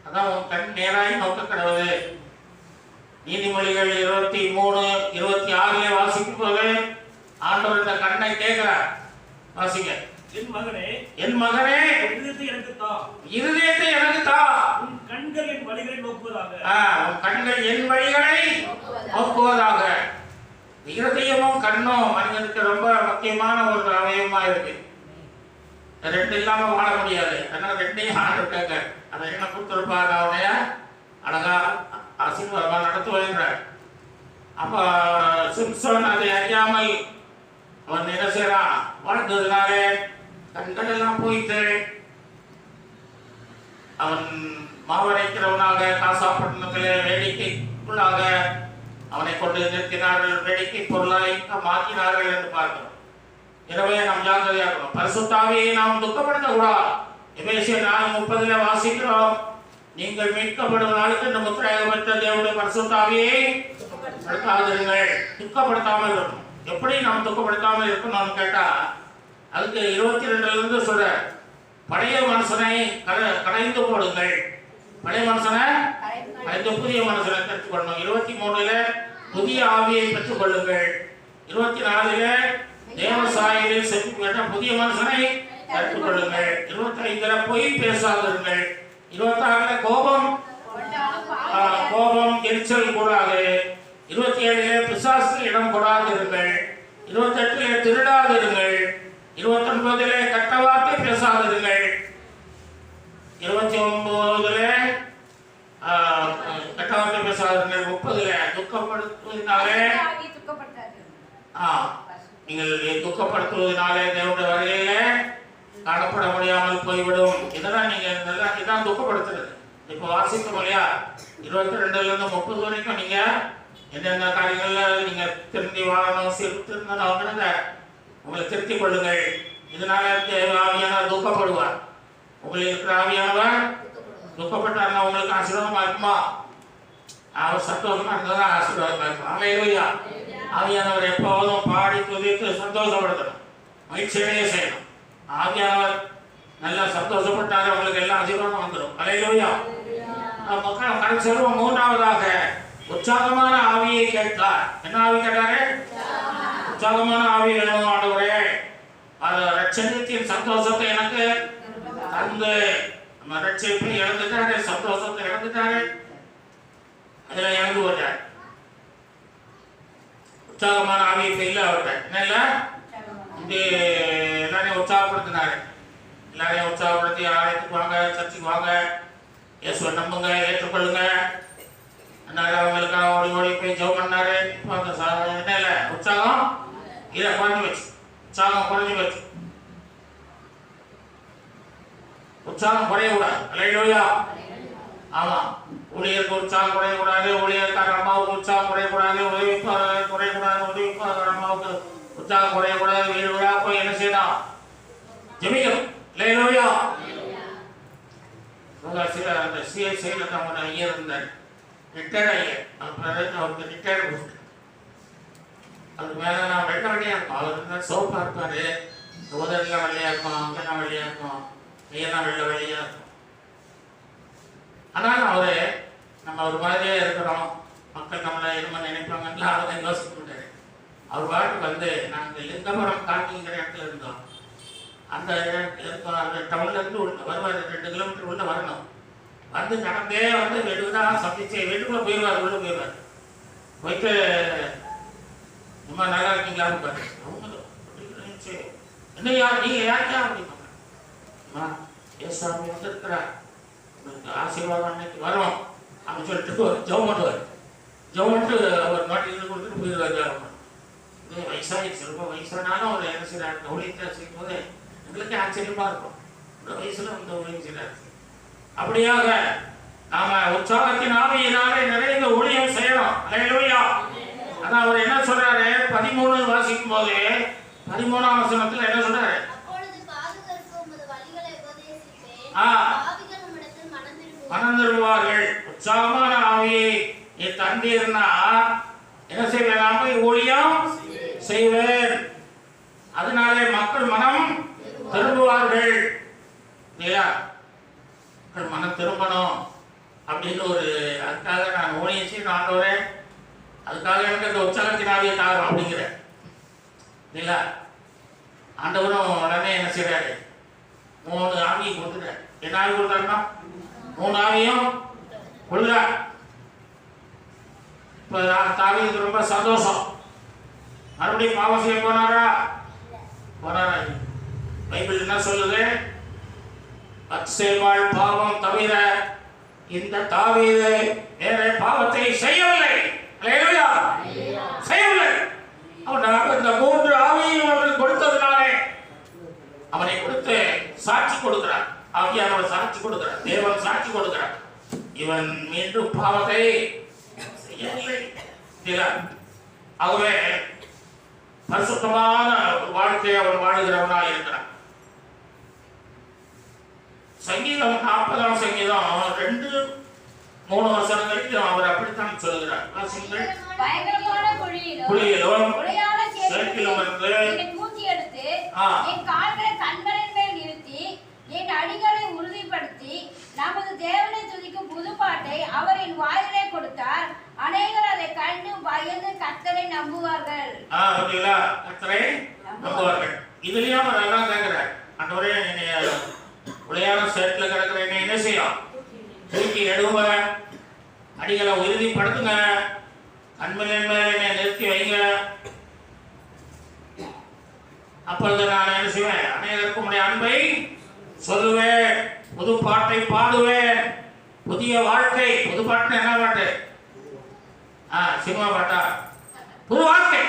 அதான் உன் கண் நேராய் நோக்க கடவுது. நீதிமொழிகள் 23:26 வாசிக்கும் போது ஆண்டவர் இந்த கண்ணை கேட்கிறார். வாசிங்க. என் மகனே, இருதயத்தை எனக்கு தா. உன் கண்கள் என் வழிகளை நோக்குவதாக. உன் கண்கள் என் வழிகளை நோக்குவதாக. இருதயமும் கண்ணும் மனிதனுக்கு ரொம்ப முக்கியமான ஒரு அவயவமா இருக்கு. 2 இல்லாம வாழ முடியாது. அதனால 2ஐயும் ஆண்டுட்டாங்க. அதை என்ன கொடுத்துருப்பாங்க, அவனைய அழகா ஆசீர்வாதமா நடத்து வருகிறார். அப்ப சிம்சோன் அதை அறியாமல் அவன் என்ன செய்யறான்? வாழ்ந்ததுனாலே கண்கள் எல்லாம் போயிட்டு அவன் மாவரைக்கிறவனாக காசாப்பட்டினத்திலே வேடிக்கைக்குள்ளாக அவனை கொண்டு நிறுத்தினார்கள். வேடிக்கை பொருளாய் மாற்றினார்கள் என்று பார்க்கிறோம். எனவே நாம் ஜாக்கிரதையா இருக்கணும். பரிசுத்த ஆவியை நாம் துக்கப்படுத்த கூடாது. எபேசியர் 4:30 வாசிக்கிறோம். நீங்கள் மீட்கப்படும் நாளுக்கு இந்த முத்திரையாக பெற்ற தேவனுடைய பரிசுத்த ஆவியை துக்கப்படுத்தாதிருங்கள். துக்கப்படுத்தாமல் இருக்கணும். எப்படி நாம் துக்கப்படுத்தாமல் இருக்கணும்னு கேட்டா அதுக்கு 22 சொல்ற, பழைய மனுஷனை கடைந்து போடுங்கள். பழைய மனுஷனை கடைந்து புதிய மனுஷனை பெற்றுக்கொள்ளணும். 23 புதிய ஆவியை பெற்றுக் கொள்ளுங்கள். 24 தேவ சாயலில் செத்து கேட்ட புதிய மனுஷனை பெற்றுக் கொள்ளுங்கள். 25 பொய் பேசாதிருங்கள். 26 கோபம் எரிச்சல் கூடாது. 27 பிசாசு இடம் கொடாதிருங்கள். 28 திருடாதிருங்கள். 29 கெட்ட வார்த்தை பேசாதிருங்கள். 29 கெட்ட வார்த்தை பேசாதிருங்கள். 30 துக்கப்படுத்துவதனாலே நீங்கள் துக்கப்படுத்துவதனாலே தேவனுடைய வருகையில காணப்பட முடியாமல் போய்விடும். இதெல்லாம் நீங்க இதான் துக்கப்படுத்துறது. இப்போ வாசிக்கும் இல்லையா? 22 30 வரைக்கும் நீங்க என்னென்ன காரியங்கள்ல நீங்க திருந்தி வாழணும், திருந்தணும், உங்களை திருத்திக் கொள்ளுங்கள். இதனால ஆவியானவர் துக்கப்படுவார். உங்களுக்கு இருக்கிற ஆவியானவர் துக்கப்பட்டாருன்னா உங்களுக்கு ஆசீர்வாதமா இருக்குமா? அவர் சந்தோஷமா இருந்ததா ஆசீர்வாதமா இருக்கும். அல்லேலூயா. ஆவியானவர் எப்போதும் பாடி துதித்து சந்தோஷப்படுத்தணும், மகிழ்ச்சியடைய செய்யணும். ஆவியானவர் நல்லா சந்தோஷப்பட்டாலே உங்களுக்கு எல்லாம் ஆசீர்வாதம் வந்துடும். அல்லேலூயா. செல்வம் மூன்றாவதாக உற்சாகமான ஆவியை கேட்டார். என்ன ஆவி கேட்டாரு? உற்சாகமான ஆவி வேணும் ஆண்டவரே, அது ரட்சணியத்தின் சந்தோஷத்தை எனக்கு தந்து, நம்ம ரட்சிப்பை இழந்துட்டாரு, சந்தோஷத்தை இழந்துட்டாரு, அதுல இழந்து போட்டார். உற்சாகமான ஆவி இப்ப இல்ல அவர்கிட்ட. என்ன இல்ல? இப்படி எல்லாரையும் உற்சாகப்படுத்தினாரு. எல்லாரையும் உற்சாகப்படுத்தி ஆலயத்துக்கு வாங்க, சர்ச்சுக்கு வாங்க, இயேசுவை நம்புங்க, ஏற்றுக்கொள்ளுங்க. அதனால அவங்களுக்காக ஓடி ஓடி போய் ஜெபம் பண்ணாரு. என்ன இல்லை, உற்சாகம் இதை குறைஞ்சி வச்சு, உற்சாகம் குறைஞ்சி வச்சு, உற்சாகம் குறையக்கூடாது. அல்லேலூயா. ஆமா, ஊழியருக்கு உற்சாகம் குறையக்கூடாது, ஊழியர்கார அம்மாவுக்கு உற்சாகம் குறையக்கூடாது, உதவிப்பாளர் குறையக்கூடாது, உதவிப்பாளர் அம்மாவுக்கு உற்சாகம் குறையக்கூடாது. வீடு வீடா போய் என்ன செய்யணும்? ஜெபிக்கணும். அல்லேலூயா. சில அந்த சிஎஸ்ஐல அவங்க ஐயர் இருந்தார், ரிட்டையர்ட் ஐயர். அவருக்கு ரிட்டையர்ட் கொடுத்து அதுக்கு மேலே நான் வெள்ளை வெள்ளையாக இருக்கும். அவர் இருந்தால் சோப்பாக இருப்பார், உதவிலாம் வெள்ளையாக இருக்கும், அங்கெல்லாம் வெள்ளையாக இருக்கும், கையெல்லாம் வெள்ளை வெள்ளையாக இருக்கும். ஆனால் அவர் நம்ம ஒரு மாதிரியே இருக்கிறோம், மக்கள் நம்மளை எதுவும் நினைப்பாங்கன்னு அவரை யோசிக்க மாட்டார். அவர் பாட்டுக்கு வந்து நாங்கள் லிங்கபுரம் காட்டிங்கிற இடத்துல இருந்தோம். அந்த டவுன்லேருந்து உள்ள வருவார், 2 கிலோமீட்டர் உள்ள வரணும். வந்து நடந்தே வந்து வெடுதான் சந்திச்சு வீட்டுக்குள்ளே போயிடுவார். உள்ள போயிடுவார். போயிட்டு ரொம்ப நல்லா இருக்கீங்களான்னு பாரு. என்ன யார் நீங்கள் யாருக்கா அப்படின்னா, ஏசாமி வந்துருக்கிறார், உங்களுக்கு ஆசீர்வாதம் அன்னைக்கு வரும் அப்படின்னு சொல்லிட்டு ஜெபம் பண்ணுவார். ஜெபம் பண்ணிட்டு அவர் நோட்டீஸ் கொடுத்துட்டு போயிடுவார். ஜெபம் இதே வயசாகிடுச்சு, ரொம்ப வயசானாலும் அவர் என்ன செய்கிறார், ஊழியத்தை செய்யும் போது எங்களுக்கே ஆச்சரியமா இருக்கும். இந்த வயசுல இந்த ஊழியம் செய்கிறார். அப்படியாக நாம உற்சாகத்தின் ஆவியினாலே நிறைய ஊழியம் செய்யணும். அல்லேலூயா. அதான் அவர் என்ன சொல்றாரு, 13 வாசிக்கும் போது 13ஆம் வசனத்துல என்ன சொல்றாரு? மனம் திரும்புவார்கள். உற்சாகமான ஆவியை நீ தந்தீர்னா என்ன செய்வேன்? நான் போய் ஊழியம் செய்வேன். அதனாலே மக்கள் மனம் திரும்புவார்கள். இல்லையா? மக்கள் மனம் திரும்பணும் அப்படின்னு ஒரு அதுக்காக நான் ஊழியம் செய்ய ஆண்டவரே, அதுக்காக எனக்கு அந்த உற்சாகத்தின் ஆவியை தாரும் அப்படிங்கிறேன். இல்லைங்களா? ஆண்டவரும் உடனே என்ன செய்யறாரு? 3 ஆவியை கொடுத்துட்டார். என்ன ஆவி கொடுத்தாருன்னா 3 ஆவியும் கொடுக்குறார். இப்போ தாவீதுக்கு ரொம்ப சந்தோஷம். மறுபடியும் பாவம் செய்ய போனாரா? போனாரா? பைபிள் என்ன சொல்லுது? பத்சேபாள் பாவம் தவிர இந்த தாவீது வேற பாவத்தை செய்யவில்லை. அல்லேலூயா. செய்யவில்லை. அவன் இந்த 3 ஆவியையும் அவனுக்கு கொடுத்ததுனாலே அவனை கொடுத்து சாட்சி கொடுக்கிறார். ஆவியானவர் சாட்சி கொடுக்கிறார். தேவன் சாட்சி கொடுக்கிறார். இவன் மீண்டும் பாவத்தை செய்யவில்லை. ஆகவே பரிசுத்தமான வாழ்க்கையை அவன் வாழுகிறவனாக இருக்கிறான். சங்கீதம் 40ஆம் சங்கீதம் 2-3 வசனங்களில் அவர் அப்படித்தான் சொல்கிறார். குழியிலும் சேற்றிலும் இருந்து என் கால்களை கண்களின் மேல் நிறுத்தி என் அடிகளை உறுதிப்படுத்தி நமது தேவனை துதிக்கும் புதுப்பாட்டை அவர் என் வாயிலே கொடுத்தார். அநேகர் அதை கண்டு பயந்து கர்த்தரை நம்புவார்கள். கர்த்தரை நம்புவார்கள். இதுலயும் அவர் எல்லாம் கேட்கிறார். ஆண்டவரே, உளையான சேற்றில் கிடக்கிற என்ன செய்யும்? தூக்கி எடுங்க, அடிகளை உறுதிப்படுத்துங்க, கண்மலின் மேல என்னை நிறுத்தி வைங்க. அப்பொழுது நான் என்ன செய்வேன்? அநேகருக்கு உடைய அன்பை சொல்லுவேன், புது பாட்டை பாடுவேன், புதிய வாழ்க்கை. புது பாட்டு என்ன பாட்டு? சினிமா பாட்டா? புது வாழ்க்கை,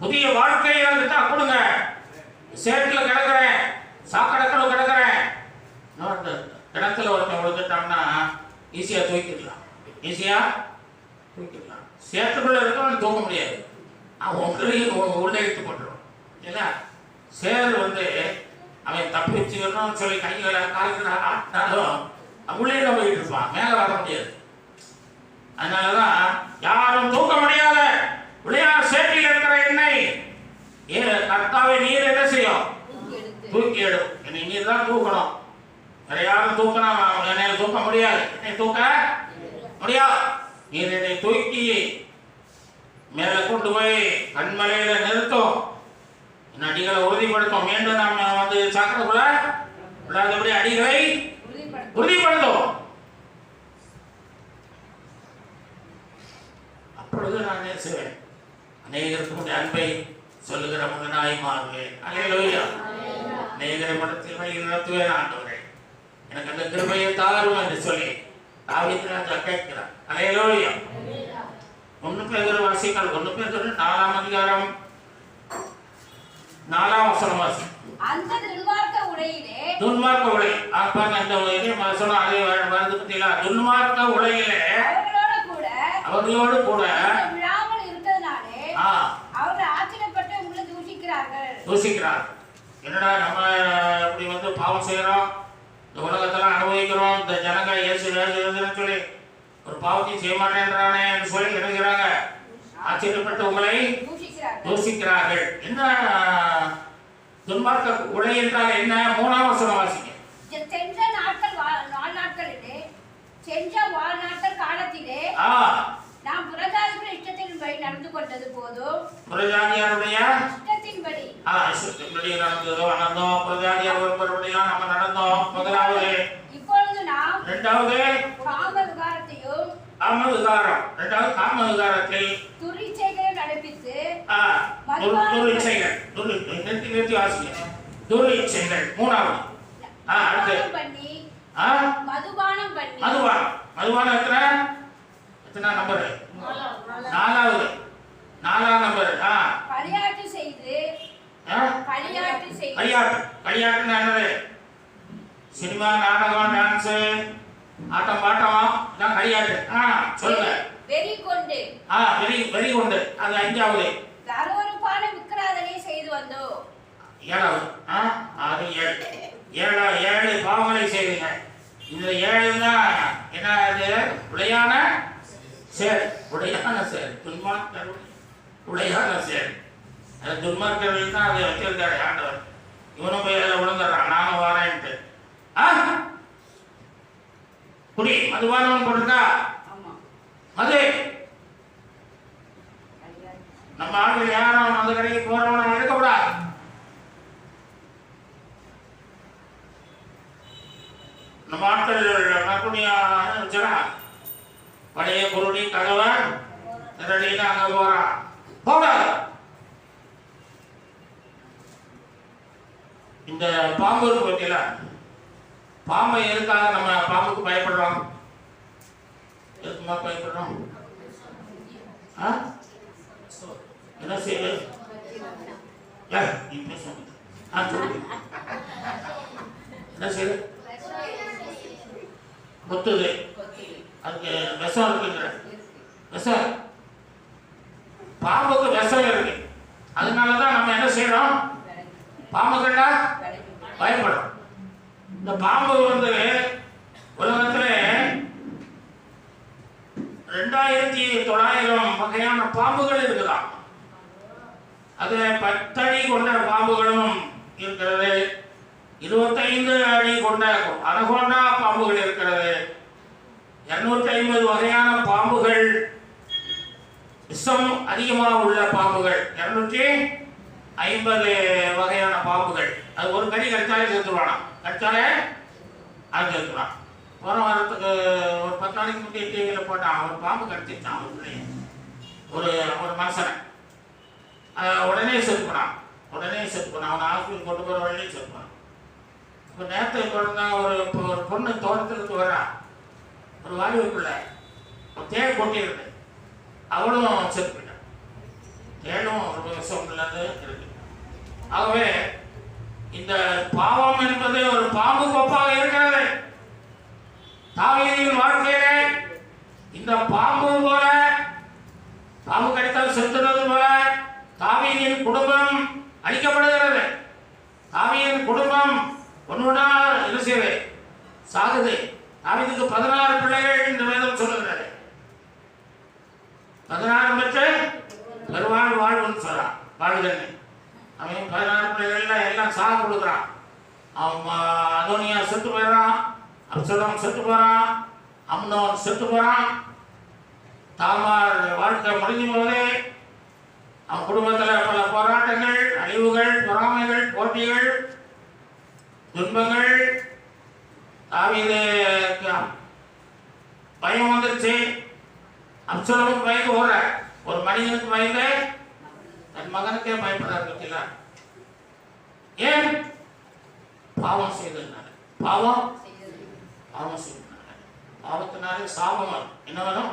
புதிய வாழ்க்கையை வந்துட்டா கொடுங்க. சேற்றில் கிடக்கிறேன், சாக்கடைக்குள்ள கிடக்கிறேன், கிணத்துல ஒருத்தன் விழுந்துட்டான்னா ஈஸியா தூக்கிடலாம். ஈஸியா தூக்கிடலாம். சேற்றுக்குள்ள இருக்கவன் தூக்க முடியாது. அவன் உள்ளே இழுத்து போட்டுருவான். இல்லையா? சேர் வந்து அவன் தப்பி வச்சுக்கணும்னு சொல்லி கைகளை கால்களை ஆட்டினாலும் உள்ளே போயிட்டு இருப்பான், மேலே வர முடியாது. அதனாலதான் யாரும் தூக்க முடியாத விளையாட சேற்றில் இருக்கிற எண்ணெய் கர்த்தாவை நீர் என்ன செய்யும்? தூக்கி எடும். என்னை நீர் தான் தூக்கணும். வேற யாரும் தூக்கினா என்னை தூக்க முடியாது. என்னை தூக்க முடியாது. நீர் என்னை தூக்கி மேலே கொண்டு போய் கண்மலையில நிறுத்தும், என் அடிகளை உறுதிப்படுத்தும். மீண்டும் நம்ம வந்து சாக்கடைக்குள்ள விடாதபடி அடிகளை உறுதிப்படுத்தும். அப்பொழுது நான் நேசுவேன். அநேகருக்கு அன்பை சொல்லுகிற மகனாய் மாறுவேன். அல்லேலூயா. அநேகரை மடத்தில் வழி நடத்துவேன் ஆண்டவரே, எனக்கு அந்த கிருபையை தாரும் என்று சொல்லி தாவீது ராஜா கேட்கிறார். அல்லேலூயா. 1 பேதுரு வாசிங்கள். 1 பேதுரு 4ஆம் அதிகாரம் 4ஆம் வசனம் வாசி. அந்த துன்மார்க்க உடையிலே துன்மார்க்க உடை பாருங்க, இந்த வசனம் அதே வருது பத்தியா. துன்மார்க்க உடையிலே அவர்களோடு கூட விழாமல் இருக்கிறதுனாலே அவர்கள் ஆச்சரியப்பட்டு உங்களை தூஷிக்கிறார்கள். என்னடா நம்ம இப்படி வந்து பாவம் செய்யறோம், இந்த உலகத்தெல்லாம் அனுபவிக்கிறோம், இந்த ஜனங்க இயேசுன்னு சொல்லி ஒரு பாவத்தையும் செய்ய மாட்டேன்றானே சொல்லி நினைக்கிறாங்க. ஆச்சரியப்பட்டு உங்களை தூஷிக்கிறார்கள். என்ன துன்மார்க்க உடை என்றால் என்ன? 3ஆம் வசனம் வாசிங்க. சென்ற வாழ்நாட்கள் காலத்திலே நாம் புறஜாதிகளுடைய இஷ்டத்தின்படி நடந்து கொண்டது போதும். புறஜாதியாருடைய இஷ்டத்தின்படி நடந்ததோ நடந்தோம். புறஜாதியார் ஒருவருடைய நம்ம நடந்தோம். முதலாவது. இப்பொழுது நாம் இரண்டாவது காமவிகாரத்தையும் இரண்டாவது காமவிகாரத்தில் துரிச்சைகளை நடப்பித்து நிறுத்தி வாசிங்க. துரிச்சைகள். மூணாவது. அடுத்து மதுபானம் பண்ணி. மதுபானம் எத்தனை நம்பர்? 4வது. 4ஆம் நம்பர். களியாட்டு செய்து. களியாட்டுன்னா என்னது? சினிமா, நாடகம், டான்ஸ், ஆட்டம் பாட்டம் தான் களியாட்டு. சொல்லுங்க. வெறி கொண்டு. வெறி கொண்டு. அது 5வது. அருவருப்பான விக்கிராதனை செய்து வந்தோம். 7வது. அது 7 பாவங்களை செய்வீங்க. இந்த 7 தான் என்ன? அது உடையான செயல். துன்மார்க்கர் உடையான செயல். அது துன்மார்க்கர்கள் தான் அதை வச்சிருக்காரு ஆண்டவர். இவனும் போய் அதில் விழுந்துடுறான், நானும் வரேன்ட்டு. குடி மதுபானம் கொடுத்தா மது. நம்ம ஆட்கள் யாரும் அந்த கடைக்கு போறவன எடுக்கக்கூடாது. நம்ம ஆட்கள் நற்குணியா வச்சுனா பழைய குருடி கதவன் ரெடின்னு அங்க போறான். போடாது. இந்த பாம்பு இருக்கு பத்தியில, பாம்பை எதுக்காக நம்ம பாம்புக்கு பயப்படுறோம்? எதுக்குமா பயப்படுறோம்? என்ன செய்யுது? என்ன செய்யுது? கொத்துது. அதுக்கு விஷம் இருக்குங்கிற விஷம். பாம்புக்கு விஷம் இருக்கு. அதனாலதான் நம்ம என்ன செய்யறோம்? பாம்புகள்னா பயப்படும். இந்த பாம்பு வந்து உலகத்துல 2900 வகையான பாம்புகள் இருக்குதான். அது 10 அடி கொண்ட பாம்புகளும் இருக்கிறது, 25 அடி கொண்ட அனகோண்டா பாம்புகள் இருக்கிறது, 250 வகையான பாம்புகள், விஷம் அதிகமாக உள்ள பாம்புகள் 250 வகையான பாம்புகள். அது ஒரு கடி கடிச்சாலே செத்துருவானா? கடிச்சாலே அது செத்துருவான். போன வாரத்துக்கு ஒரு 10 நாளைக்கு முந்தைய டிவியில் போட்டான். ஒரு பாம்பு கடிச்சிட்டான் ஒரு மனுஷனை. உடனே செத்துப்படான். அவன் ஹாஸ்பிட்டல் கொண்டு போகிற வழியே செத்துப்பான். இப்போ நேரத்தை பிறந்தா ஒரு பொண்ணு தோட்டத்துக்கு வரா, ஒரு வாலிபுக்குள்ள ஒரு தேள் கொட்டியிருக்கு. அவளும் செத்து போயிட்டான். தேளும் ஒரு விஷம் உள்ளது இருக்கு. ஆகவே இந்த பாவம் என்பது ஒரு பாம்பு கொப்பாக இருக்கிறது. தாவீதின் வாழ்க்கையிலே இந்த பாம்பு போல, பாம்பு கடித்தால் செத்துறது போல தாவீதின் குடும்பம் அழிக்கப்படுகிறது. தாவீதின் குடும்பம் ஒன்றுடா என்ன செய்யுது? சாகுது. தாவீதுக்கு 16 பிள்ளைகள் இந்த வேதம் சொல்லுகிறது. 16 பெற்று பெருவாழ் வாழ்வுன்னு சொல்றான். வாழ்வுன்னு அவன் 16 பிள்ளைகள்ல எல்லாம் சாக கொடுக்குறான். அவன் அதோனியா செத்து போயிடறான், அப்சலோம் செத்து போகிறான், அம்னோன் செத்து போகிறான். தாமார் வாழ்க்கை முடிஞ்சு போது அவன் குடும்பத்தில் பல போராட்டங்கள், அழிவுகள், பொறாமைகள், போட்டிகள், துன்பங்கள். தாவீது பயம் வந்துருச்சு. அப்சலோமுக்கு பயந்து ஓடுற, ஒரு மனிதனுக்கு பயந்து தன் மகனுக்கே பயப்படுறாரு. பத்தில ஏன்? பாவம் செய்ததுனால. பாவம் செய்ததுனால. பாவத்தினாலே சாபம் வரும். என்ன வரும்?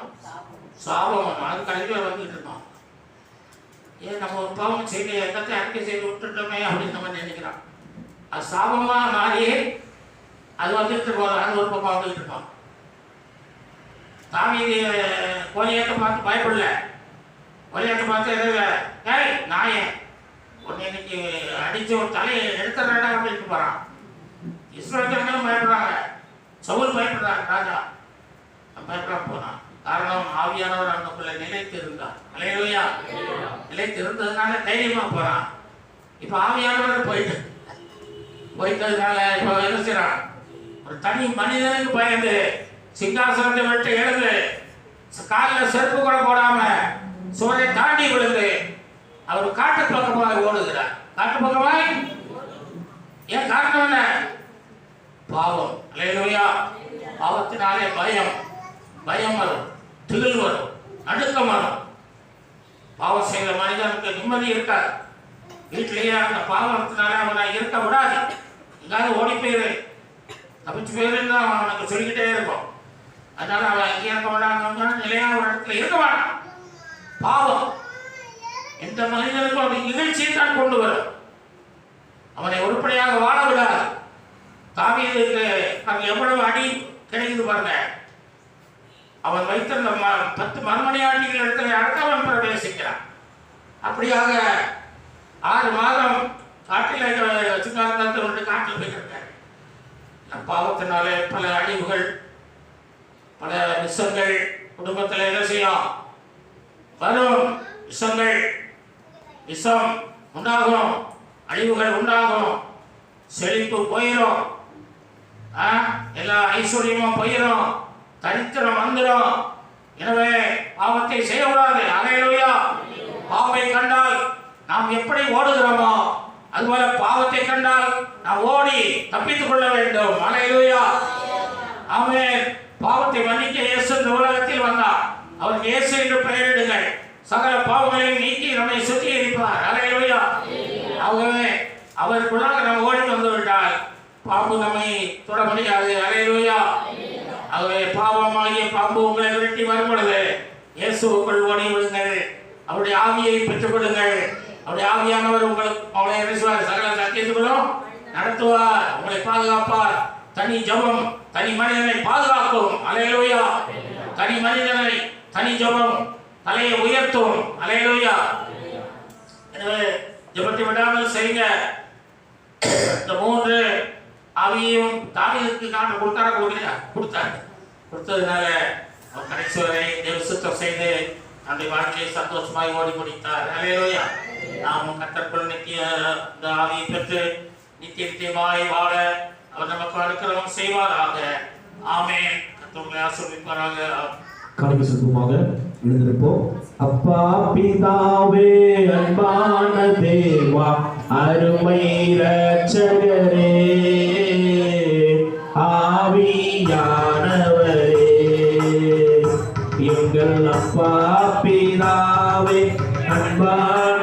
சாபம் வரும். அது கடைசியில் வந்துட்டு இருக்கோம். ஏன் நம்ம ஒரு பாவம் செய்ய எல்லாத்தையும் அறிக்கை செய்து விட்டுட்டோமே அப்படின்னு நம்ம நினைக்கிறோம். அது சாபமா மாறி அது வந்துட்டு இருக்கோம். அது ஒரு பக்கம் வந்துட்டு இருக்கோம். தாவீது கோலியாத்தை பார்த்து பயப்படல. கோலியாத்தை பார்த்து எதுல ஏய் நாயே உன்னை இன்னைக்கு அடிச்சு ஒரு தலையை எடுத்துறா அப்படின்னு போறான். இஸ்ரவேலர்களும் பயப்படுறாங்க, சவுல் பயப்படுறாங்க, ராஜா பயப்பட போறான். காரணம் ஆவியானவர் அவனுக்குள்ள நிலைத்து இருந்தார். அல்லேலூயா. நிலைத்து இருந்ததுனால தைரியமா போறான். இப்ப ஆவியானவர் போயிட்டதுனால இப்ப என்ன செய்யறான்? ஒரு தனி மனிதனுக்கு பயந்து சிங்காசனத்தை விட்டு எழுந்து காலில் செருப்பு கூட போடாம சுவரை தாண்டி விழுந்து அவர் காட்டு பக்கமாக ஓடுகிறார். காட்டு பக்கமாய் ஏன் காரணம் என்ன? பாவம். அல்லேலூயா. பாவத்தினாலே பயம் வரும், திகில் வரும், நடுக்கம் வரும். பாவம் செய்த மனிதனுக்கு நிம்மதி இருக்காது. வீட்டிலேயே அந்த பாவத்தினாலே அவனை இருக்க விடாது. எங்காவது ஓடி போயிரு, தப்பிச்சு போயிருந்தா அவனுக்கு சொல்லிக்கிட்டே இருக்கும். அதனால அவன் எங்கே இருக்க விடாங்க, நிலையான ஒரு இடத்துல இருக்க மாட்டான். பாவம் எந்த மனிதனுக்கும் அவன் நிகழ்ச்சியை தான் கொண்டு வரும். அவனை உருப்படியாக வாழ விடாது. தாவீதுக்கு அங்க எவ்வளவு அடி கிடைக்குது பாருங்க. அவன் வைத்திருந்த 10 மறுமணியாட்டிகள் இடத்துல அடக்கவன் பிரவேசிக்கிறான். அப்படியாக 6 மாதம் காட்டில் சிங்காரத்தை விட்டு காட்டில் போயிருக்கார். பாவத்தினாலே பல அழிவுகள், பல விஷங்கள் குடும்பத்தில் என்ன செய்யும்? வரும் விஷங்கள், விஷம் உண்டாகும், அழிவுகள் உண்டாகும், செழிப்பு போயிடும், எல்லா ஐஸ்வர்யமும் போயிடும், தரித்திரம் வந்துடும். எனவே பாவத்தை செய்யக்கூடாது. அல்லேலூயா. பாவத்தை கண்டால் நாம் எப்படி ஓடுகிறோமோ அதுபோல பாவத்தை கண்டால் நாம் ஓடி தப்பித்துக் கொள்ள வேண்டும். அல்லேலூயா. ஆமென். பாவத்தை மன்னிக்க இயேசு இந்த உலகத்தில் வந்தார். அவர் இயேசு என்று பெயரிடுங்கள், சகல பாவங்களையும் நீக்கி நம்மை சுத்திகரிப்பார். அல்லேலூயா. ஆகவே அவருக்குள்ளாக நாம் ஓடி வந்து விட்டால் பாம்பு நம்மை தொட முடியாது. அல்லேலூயா. ஆகவே பாவமாகிய பாம்பு உங்களை விரட்டி வரும் பொழுது இயேசுவுக்குள் ஓடி விடுங்கள். அவருடைய ஆவியை பெற்றுக் கொடுங்கள். அவருடைய ஆவியானவர் உங்களுக்கு அவளை இறைசுவார், சகல சத்தியத்துகளும் நடத்துவார், உங்களை பாதுகாப்பார். தனி ஜெபம் தனி மனிதனை பாதுகாக்கும். அல்லேலூயா. தனி மனிதனை, தனி ஜெபம் தலையை உயர்த்தும். அல்லேலூயா. எனவே ஜெபத்தை விடாமல் செய்யுங்க. இந்த 3 ஆவியையும் தாவீதுக்கு கொடுத்ததுனால அவர் கடைசி வரை தேவ சுத்தம் செய்து தன்னுடைய வாழ்க்கையை சந்தோஷமாய் ஓடி முடித்தார். அல்லேலூயா. நாமும் கர்த்தருக்குள் நித்திய ஆவியை பெற்று நித்தியமாய் வாழ அவர் நமக்கு அனுக்கிரகம் செய்வாராக. ஆமென். கர்த்தரை ஆசீர்வதிப்பாராக. கலந்து சுத்தமாக எழுந்திருப்போம். அப்பா பிதாவே, அன்பான தேவா, அருமை இரட்சகரே, ஆவியானவரே, எங்கள் அப்பா பிதாவே, அன்பான